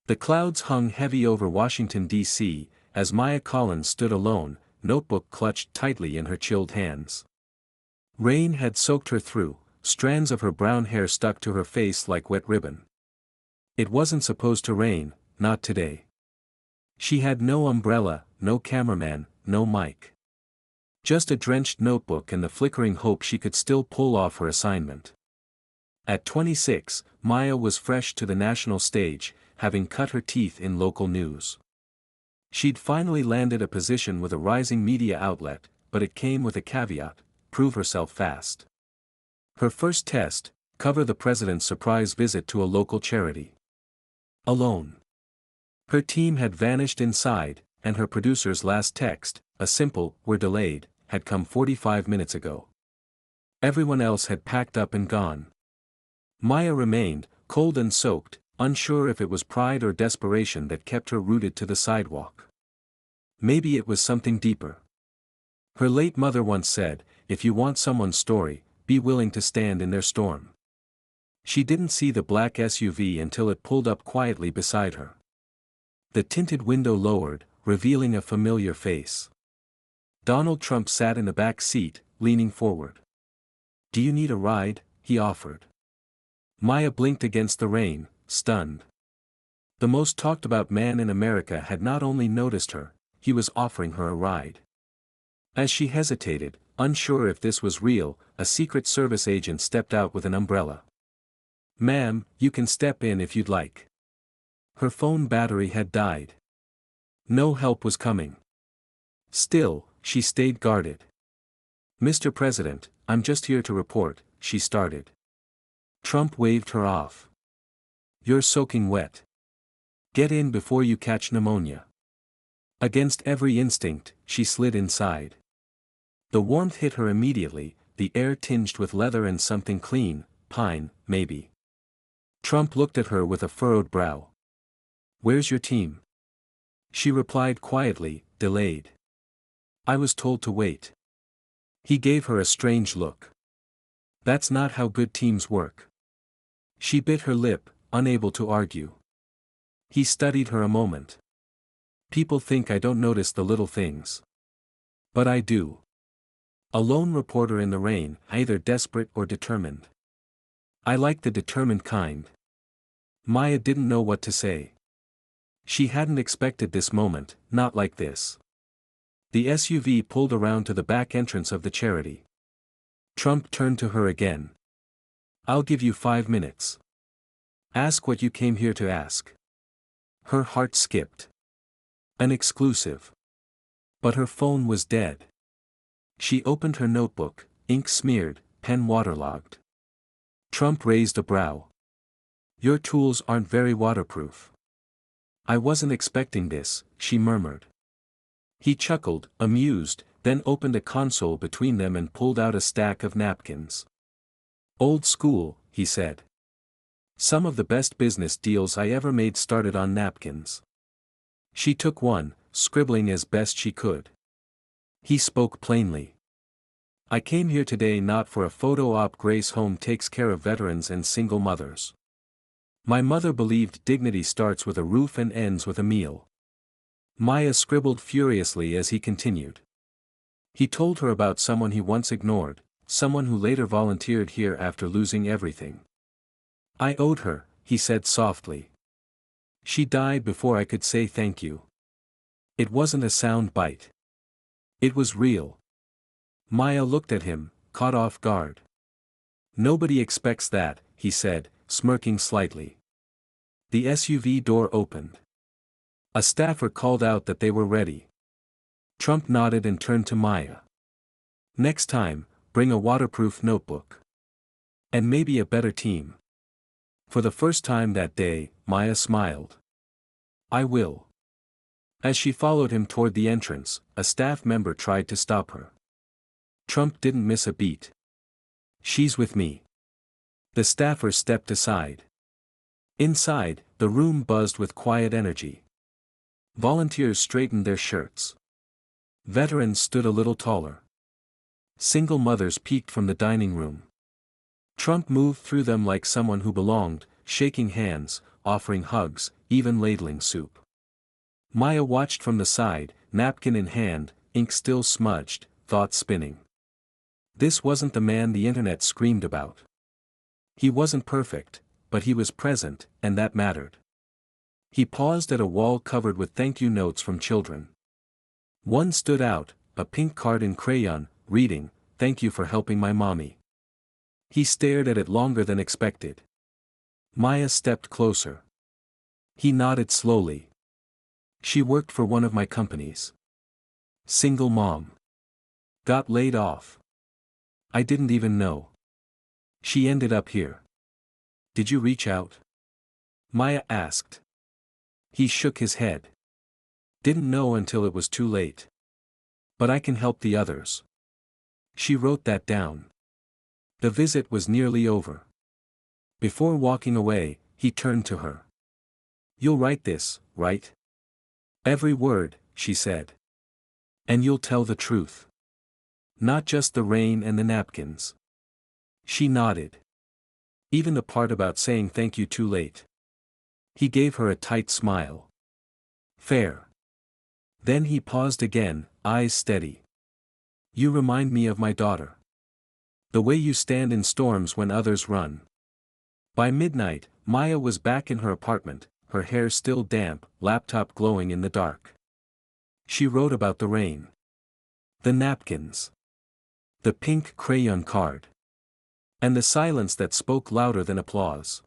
The clouds hung heavy over Washington, D.C., as Maya Collins stood alone, notebook clutched tightly in her chilled hands. Rain had soaked her through, strands of her brown hair stuck to her face like wet ribbon. It wasn't supposed to rain, not today. She had no umbrella, no cameraman, no mic. Just a drenched notebook and the flickering hope she could still pull off her assignment. At 26, Maya was fresh to the national stage, having cut her teeth in local news. She'd finally landed a position with a rising media outlet, but it came with a caveat: prove herself fast. Her first test: cover the president's surprise visit to a local charity. Alone. Her team had vanished inside, and her producer's last text, a simple "we're delayed," had come 45 minutes ago. Everyone else had packed up and gone. Maya remained, cold and soaked, unsure if it was pride or desperation that kept her rooted to the sidewalk. Maybe it was something deeper. Her late mother once said, "If you want someone's story, be willing to stand in their storm." She didn't see the black SUV until it pulled up quietly beside her. The tinted window lowered, revealing a familiar face. Donald Trump sat in the back seat, leaning forward. "Do you need a ride?" he offered. Maya blinked against the rain, stunned. The most talked about man in America had not only noticed her, he was offering her a ride. As she hesitated, unsure if this was real, a Secret Service agent stepped out with an umbrella. "Ma'am, you can step in if you'd like." Her phone battery had died. No help was coming. Still, she stayed guarded. "Mr. President, I'm just here to report," she started. Trump waved her off. "You're soaking wet. Get in before you catch pneumonia." Against every instinct, she slid inside. The warmth hit her immediately, the air tinged with leather and something clean, pine, maybe. Trump looked at her with a furrowed brow. "Where's your team?" She replied quietly, "Delayed. I was told to wait." He gave her a strange look. "That's not how good teams work." She bit her lip, unable to argue. He studied her a moment. "People think I don't notice the little things. But I do." A lone reporter in the rain, either desperate or determined. "I like the determined kind." Maya didn't know what to say. She hadn't expected this moment, not like this. The SUV pulled around to the back entrance of the charity. Trump turned to her again. "I'll give you 5 minutes. Ask what you came here to ask." Her heart skipped. An exclusive. But her phone was dead. She opened her notebook, ink smeared, pen waterlogged. Trump raised a brow. "Your tools aren't very waterproof." "I wasn't expecting this," she murmured. He chuckled, amused, then opened a console between them and pulled out a stack of napkins. "Old school," he said. "Some of the best business deals I ever made started on napkins." She took one, scribbling as best she could. He spoke plainly. "I came here today not for a photo op. Grace Home takes care of veterans and single mothers. My mother believed dignity starts with a roof and ends with a meal." Maya scribbled furiously as he continued. He told her about someone he once ignored, someone who later volunteered here after losing everything. "I owed her," he said softly. "She died before I could say thank you." It wasn't a sound bite. It was real. Maya looked at him, caught off guard. "Nobody expects that," he said, smirking slightly. The SUV door opened. A staffer called out that they were ready. Trump nodded and turned to Maya. "Next time, bring a waterproof notebook. And maybe a better team." For the first time that day, Maya smiled. "I will." As she followed him toward the entrance, a staff member tried to stop her. Trump didn't miss a beat. "She's with me." The staffer stepped aside. Inside, the room buzzed with quiet energy. Volunteers straightened their shirts. Veterans stood a little taller. Single mothers peeked from the dining room. Trump moved through them like someone who belonged, shaking hands, offering hugs, even ladling soup. Maya watched from the side, napkin in hand, ink still smudged, thoughts spinning. This wasn't the man the internet screamed about. He wasn't perfect, but he was present, and that mattered. He paused at a wall covered with thank you notes from children. One stood out, a pink card in crayon, reading, "Thank you for helping my mommy." He stared at it longer than expected. Maya stepped closer. He nodded slowly. "She worked for one of my companies. Single mom. Got laid off. I didn't even know. She ended up here. Did you reach out?" Maya asked. He shook his head. "Didn't know until it was too late. But I can help the others." She wrote that down. The visit was nearly over. Before walking away, he turned to her. "You'll write this, right?" "Every word," she said. "And you'll tell the truth. Not just the rain and the napkins." She nodded. "Even the part about saying thank you too late." He gave her a tight smile. "Fair." Then he paused again, eyes steady. "You remind me of my daughter. The way you stand in storms when others run." By midnight, Maya was back in her apartment, her hair still damp, laptop glowing in the dark. She wrote about the rain. The napkins. The pink crayon card. And the silence that spoke louder than applause.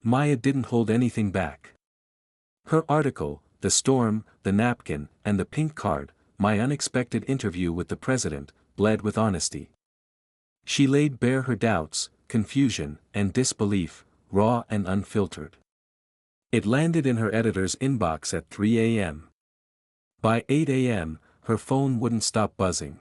Maya didn't hold anything back. Her article, the storm, the napkin, and the pink card, my unexpected interview with the president, bled with honesty. She laid bare her doubts, confusion, and disbelief, raw and unfiltered. It landed in her editor's inbox at 3 a.m. By 8 a.m., her phone wouldn't stop buzzing.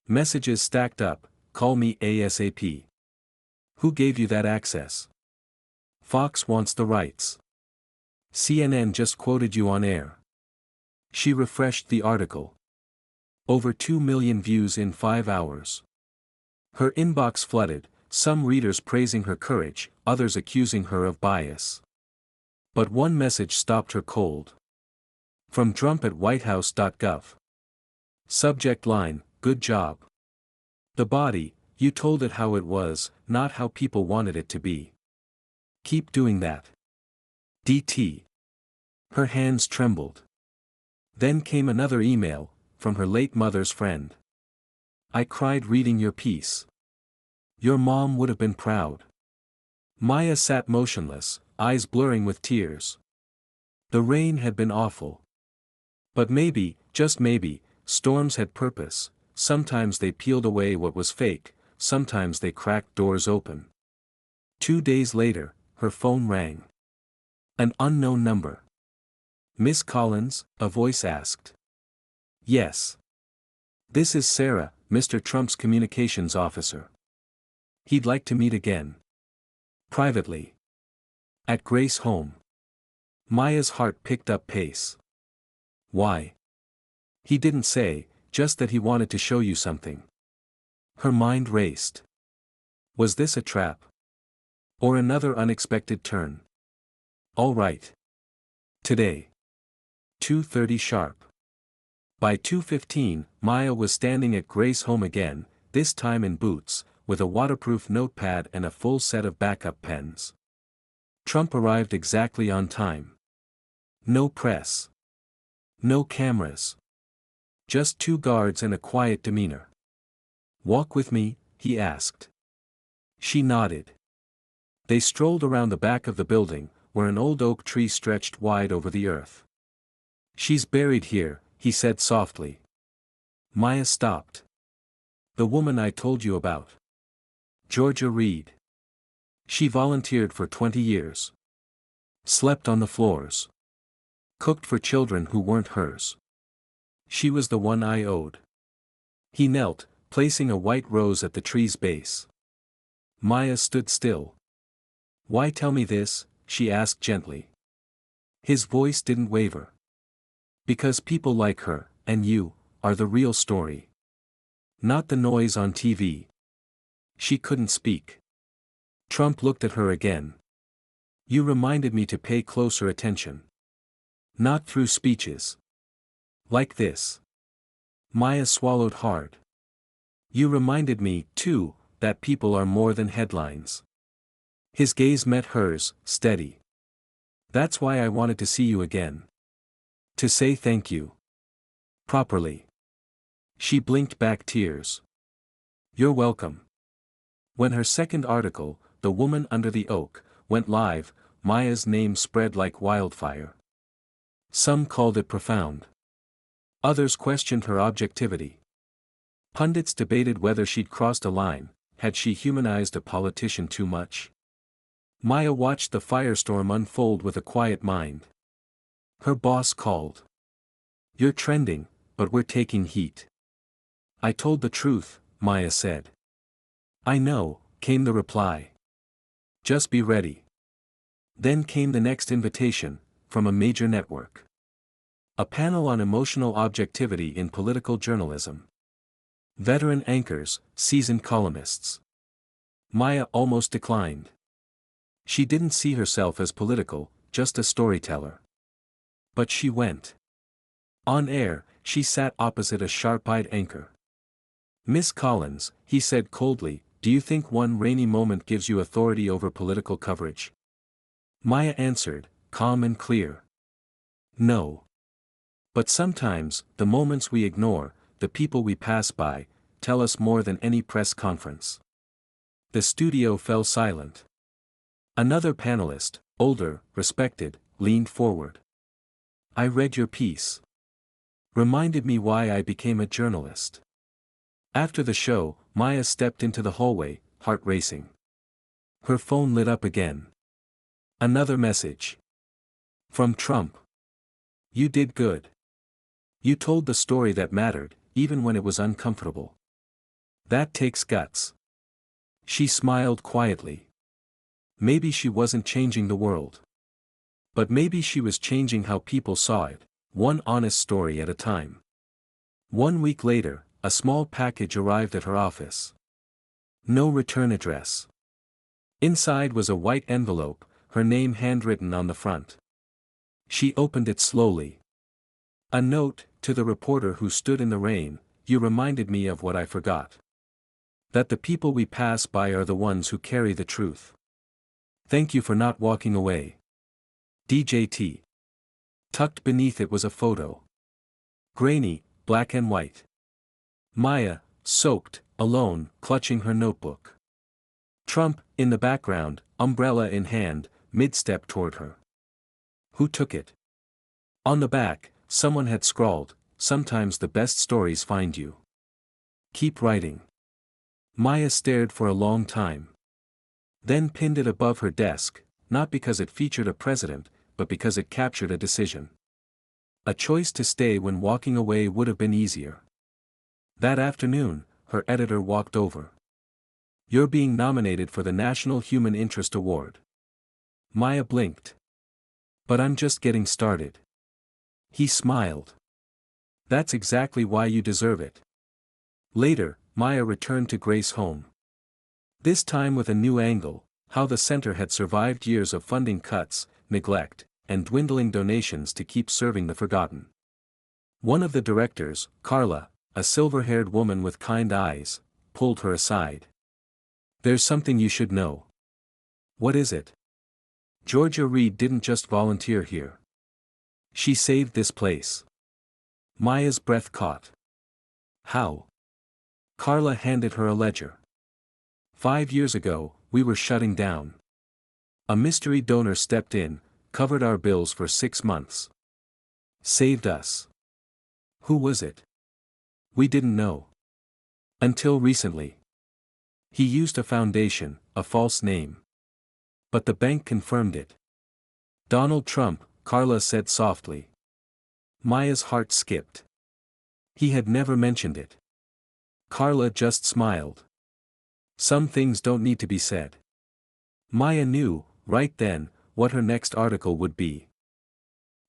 Messages stacked up, "Call me ASAP. Who gave you that access? Fox wants the rights. CNN just quoted you on air." She refreshed the article. Over 2 million views in 5 hours. Her inbox flooded, some readers praising her courage, others accusing her of bias. But one message stopped her cold. From Trump at whitehouse.gov. Subject line, "Good job. The body, you told it how it was, not how people wanted it to be. Keep doing that. DT." Her hands trembled. Then came another email, from her late mother's friend. "I cried reading your piece. Your mom would have been proud." Maya sat motionless, eyes blurring with tears. The rain had been awful. But maybe, just maybe, storms had purpose. Sometimes they peeled away what was fake, sometimes they cracked doors open. 2 days later, her phone rang. An unknown number. "Miss Collins?" a voice asked. "Yes. This is Sarah, Mr. Trump's communications officer. He'd like to meet again. Privately. At Grace home." Maya's heart picked up pace. "Why?" "He didn't say, just that he wanted to show you something." Her mind raced. Was this a trap? Or another unexpected turn? All right. Today. 2:30 sharp. By 2:15, Maya was standing at Grace home again, this time in boots, with a waterproof notepad and a full set of backup pens. Trump arrived exactly on time. No press. No cameras. Just 2 guards and a quiet demeanor. "Walk with me?" he asked. She nodded. They strolled around the back of the building, where an old oak tree stretched wide over the earth. "She's buried here," he said softly. Maya stopped. "The woman I told you about. Georgia Reed. She volunteered for 20 years. Slept on the floors. Cooked for children who weren't hers. She was the one I owed." He knelt, placing a white rose at the tree's base. Maya stood still. "Why tell me this?" she asked gently. His voice didn't waver. "Because people like her, and you, are the real story. Not the noise on TV." She couldn't speak. Trump looked at her again. You reminded me to pay closer attention. Not through speeches. Like this. Maya swallowed hard. You reminded me, too, that people are more than headlines. His gaze met hers, steady. That's why I wanted to see you again. To say thank you. Properly. She blinked back tears. You're welcome. When her second article, The Woman Under the Oak, went live, Maya's name spread like wildfire. Some called it profound. Others questioned her objectivity. Pundits debated whether she'd crossed a line. Had she humanized a politician too much? Maya watched the firestorm unfold with a quiet mind. Her boss called. You're trending, but we're taking heat. I told the truth, Maya said. I know, came the reply. Just be ready. Then came the next invitation, from a major network. A panel on emotional objectivity in political journalism. Veteran anchors, seasoned columnists. Maya almost declined. She didn't see herself as political, just a storyteller. But she went. On air, she sat opposite a sharp-eyed anchor. Miss Collins, he said coldly, do you think one rainy moment gives you authority over political coverage? Maya answered, calm and clear. No. But sometimes, the moments we ignore, the people we pass by, tell us more than any press conference. The studio fell silent. Another panelist, older, respected, leaned forward. I read your piece. Reminded me why I became a journalist. After the show, Maya stepped into the hallway, heart racing. Her phone lit up again. Another message. From Trump. You did good. You told the story that mattered, even when it was uncomfortable. That takes guts. She smiled quietly. Maybe she wasn't changing the world. But maybe she was changing how people saw it, one honest story at a time. 1 week later, a small package arrived at her office. No return address. Inside was a white envelope, her name handwritten on the front. She opened it slowly. A note, to the reporter who stood in the rain, you reminded me of what I forgot. That the people we pass by are the ones who carry the truth. Thank you for not walking away. DJT. Tucked beneath it was a photo. Grainy, black and white. Maya, soaked, alone, clutching her notebook. Trump, in the background, umbrella in hand, mid-step toward her. Who took it? On the back, someone had scrawled, sometimes the best stories find you. Keep writing. Maya stared for a long time. Then pinned it above her desk, not because it featured a president, but because it captured a decision. A choice to stay when walking away would have been easier. That afternoon, her editor walked over. You're being nominated for the National Human Interest Award. Maya blinked. But I'm just getting started. He smiled. That's exactly why you deserve it. Later, Maya returned to Grace's home. This time with a new angle, how the center had survived years of funding cuts, neglect, and dwindling donations to keep serving the forgotten. One of the directors, Carla, a silver-haired woman with kind eyes, pulled her aside. There's something you should know. What is it? Georgia Reed didn't just volunteer here. She saved this place. Maya's breath caught. How? Carla handed her a ledger. 5 years ago, we were shutting down. A mystery donor stepped in, covered our bills for 6 months. Saved us. Who was it? We didn't know. Until recently. He used a foundation, a false name. But the bank confirmed it. Donald Trump, Carla said softly. Maya's heart skipped. He had never mentioned it. Carla just smiled. Some things don't need to be said. Maya knew, right then, what her next article would be.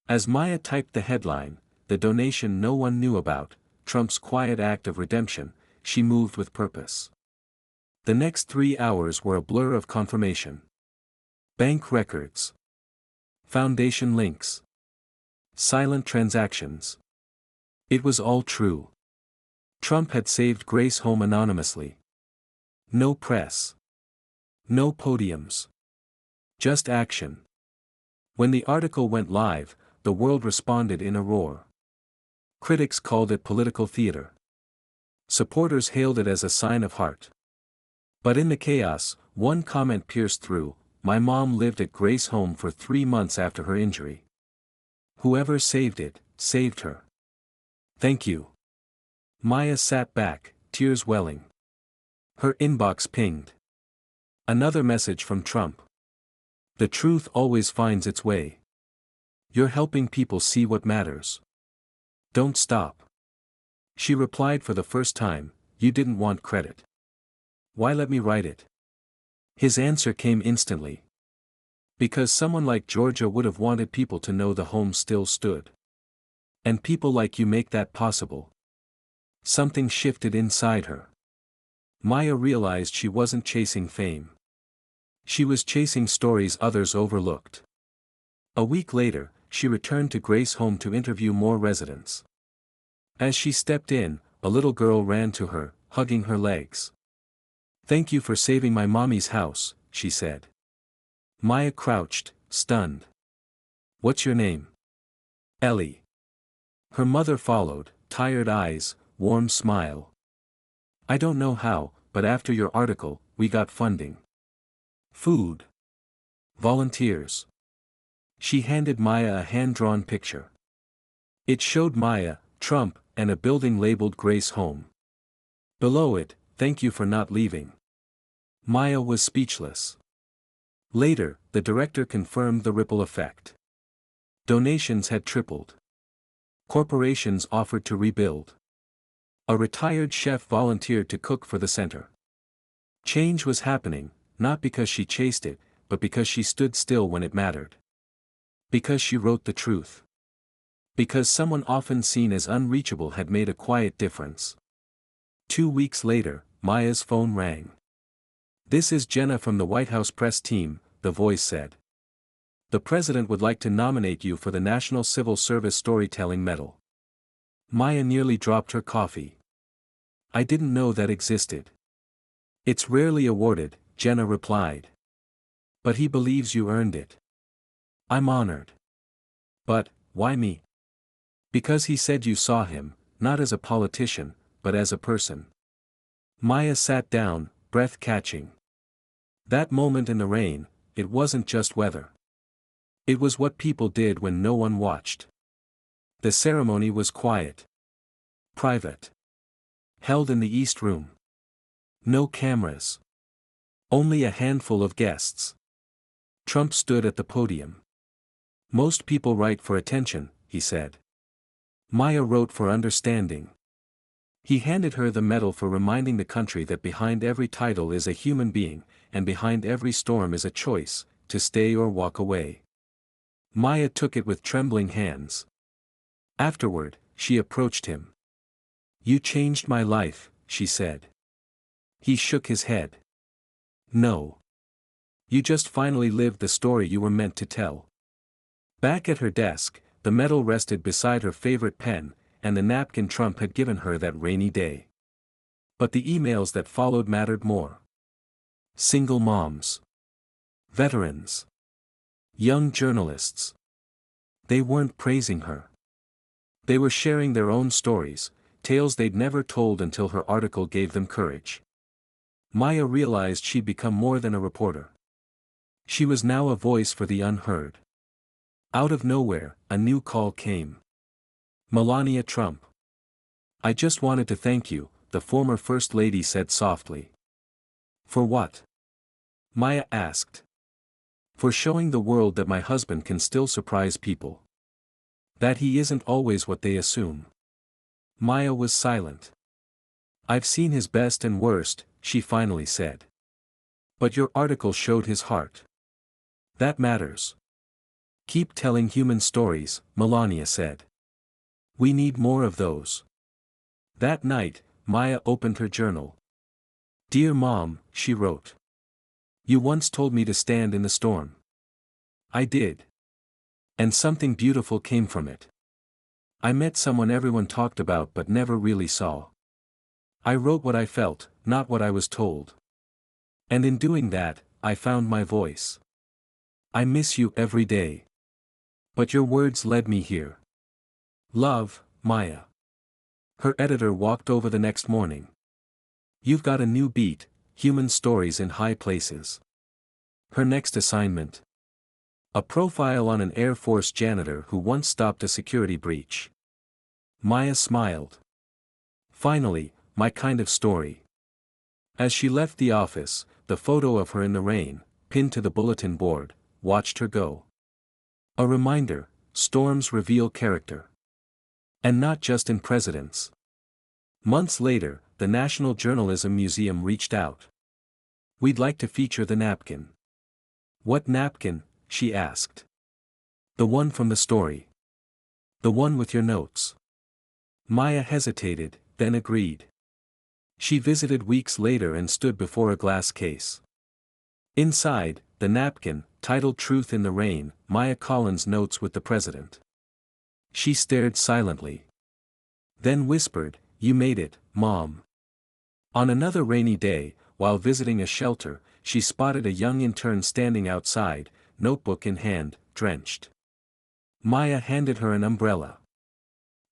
As Maya typed the headline, the donation no one knew about, Trump's quiet act of redemption, she moved with purpose. The next 3 hours were a blur of confirmation. Bank records. Foundation links. Silent transactions. It was all true. Trump had saved Grace home anonymously. No press. No podiums. Just action. When the article went live, the world responded in a roar. Critics called it political theater. Supporters hailed it as a sign of heart. But in the chaos, one comment pierced through: "My mom lived at Grace home for 3 months after her injury. Whoever saved it, saved her. Thank you." Maya sat back, tears welling. Her inbox pinged. Another message from Trump. "The truth always finds its way. You're helping people see what matters. Don't stop." She replied for the first time, "You didn't want credit. Why let me write it?" His answer came instantly. "Because someone like Georgia would have wanted people to know the home still stood. And people like you make that possible." Something shifted inside her. Maya realized she wasn't chasing fame. She was chasing stories others overlooked. A week later, she returned to Grace home to interview more residents. As she stepped in, a little girl ran to her, hugging her legs. "Thank you for saving my mommy's house," she said. Maya crouched, stunned. "What's your name?" "Ellie." Her mother followed, tired eyes, warm smile. "I don't know how, but after your article, we got funding. Food. Volunteers." She handed Maya a hand-drawn picture. It showed Maya, Trump, and a building labeled Grace Home. Below it, "Thank you for not leaving." Maya was speechless. Later, the director confirmed the ripple effect. Donations had tripled. Corporations offered to rebuild. A retired chef volunteered to cook for the center. Change was happening, not because she chased it, but because she stood still when it mattered. Because she wrote the truth. Because someone often seen as unreachable had made a quiet difference. 2 weeks later, Maya's phone rang. "This is Jenna from the White House press team," the voice said. "The president would like to nominate you for the National Civil Service Storytelling Medal." Maya nearly dropped her coffee. "I didn't know that existed." "It's rarely awarded," Jenna replied. "But he believes you earned it." "I'm honored." "But, why me?" "Because he said you saw him, not as a politician, but as a person." Maya sat down, breath catching. That moment in the rain, it wasn't just weather. It was what people did when no one watched. The ceremony was quiet. Private. Held in the East Room. No cameras. Only a handful of guests. Trump stood at the podium. "Most people write for attention," he said. Maya wrote for understanding. He handed her the medal for reminding the country that behind every title is a human being, and behind every storm is a choice, to stay or walk away. Maya took it with trembling hands. Afterward, she approached him. "You changed my life," she said. He shook his head. "No. You just finally lived the story you were meant to tell." Back at her desk, the medal rested beside her favorite pen, and the napkin Trump had given her that rainy day. But the emails that followed mattered more. Single moms. Veterans. Young journalists. They weren't praising her. They were sharing their own stories, tales they'd never told until her article gave them courage. Maya realized she'd become more than a reporter. She was now a voice for the unheard. Out of nowhere, a new call came. Melania Trump. "I just wanted to thank you," the former First Lady said softly. "For what?" Maya asked. "For showing the world that my husband can still surprise people. That he isn't always what they assume." Maya was silent. "I've seen his best and worst," she finally said. "But your article showed his heart. That matters." "Keep telling human stories," Melania said. "We need more of those." That night, Maya opened her journal. "Dear Mom," she wrote. "You once told me to stand in the storm. I did. And something beautiful came from it. I met someone everyone talked about but never really saw. I wrote what I felt, not what I was told. And in doing that, I found my voice. I miss you every day. But your words led me here. Love, Maya. Her editor walked over the next morning. You've got a new beat, human stories in high places. Her next assignment. A profile on an Air Force janitor who once stopped a security breach. Maya smiled. Finally, my kind of story. As she left the office, the photo of her in the rain, pinned to the bulletin board, watched her go. A reminder, storms reveal character. And not just in presidents. Months later, the National Journalism Museum reached out. We'd like to feature the napkin. What napkin? She asked. The one from the story. The one with your notes. Maya hesitated, then agreed. She visited weeks later and stood before a glass case. Inside, the napkin, titled Truth in the Rain, Maya Collins' notes with the president. She stared silently. Then whispered, "You made it, Mom." On another rainy day, while visiting a shelter, she spotted a young intern standing outside, notebook in hand, drenched. Maya handed her an umbrella.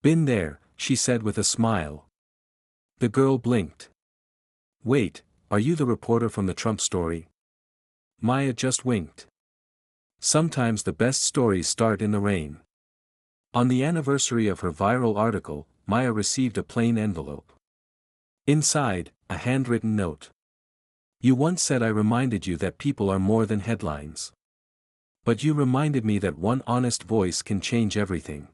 "Been there," she said with a smile. The girl blinked. "Wait, are you the reporter from the Trump story?" Maya just winked. Sometimes the best stories start in the rain. On the anniversary of her viral article, Maya received a plain envelope. Inside, a handwritten note. You once said I reminded you that people are more than headlines. But you reminded me that one honest voice can change everything.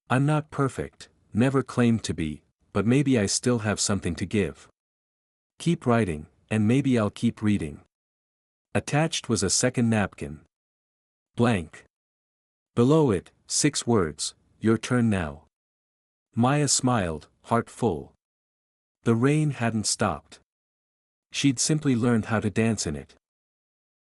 I'm not perfect, never claimed to be, but maybe I still have something to give. Keep writing, and maybe I'll keep reading. Attached was a second napkin. Blank. Below it, 6 words, your turn now. Maya smiled, heart full. The rain hadn't stopped. She'd simply learned how to dance in it.